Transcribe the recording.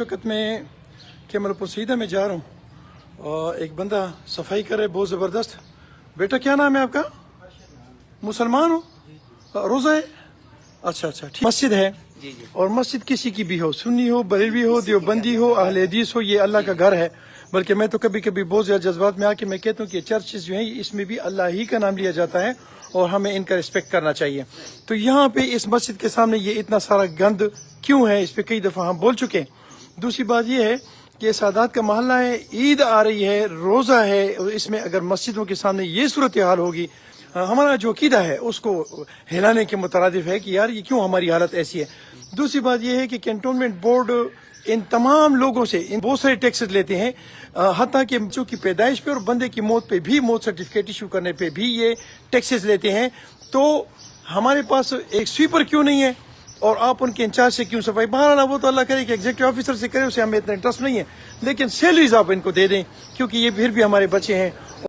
वक्त में कैमल पोसीदा में जा रहा हूँ और एक बंदा सफाई करे बहुत ज़बरदस्त। बेटा क्या नाम है आपका? मुसलमान हो? रोज़ा है? अच्छा अच्छा ठीक। मस्जिद है और मस्जिद किसी की भी हो, सुन्नी हो, बरेलवी हो, देवबंदी हो, अहले हदीस हो, ये अल्लाह का घर है। बल्कि मैं तो कभी कभी बहुत ज़्यादा जज्बात में आके मैं कहता हूँ कि चर्चेज जो हैं इसमें भी अल्लाह ही का नाम लिया जाता है और हमें इनका रिस्पेक्ट करना चाहिए। तो यहाँ पे इस मस्जिद के सामने ये इतना सारा गंद क्यों है, इस पर कई दफ़ा हम बोल चुके हैं। दूसरी बात ये है कि सादात का महल्ला है, ईद आ रही है, रोज़ा है, और इसमें अगर मस्जिदों के सामने ये सूरत हाल होगी, हमारा जो अकीदा है उसको हिलाने के मुतरादिफ है कि यार ये क्यों हमारी हालत ऐसी है। दूसरी बात ये है कि कैंटोनमेंट बोर्ड इन तमाम लोगों से इन बहुत सारे टैक्सेस लेते हैं, हत्ता कि बच्चों की पैदाइश पे और बंदे की मौत पे भी, मौत सर्टिफिकेट इशू करने पे भी ये टैक्सेस लेते हैं। तो हमारे पास एक स्वीपर क्यों नहीं है और आप उनके इंचार्ज से क्यों सफाई? बहरहाल वो तो अल्लाह करे कि एग्जीक्यूटिव ऑफिसर से करे, उसे हमें इतना इंटरेस्ट नहीं है, लेकिन सैलरीज आप इनको दे दें क्योंकि ये फिर भी हमारे बच्चे हैं।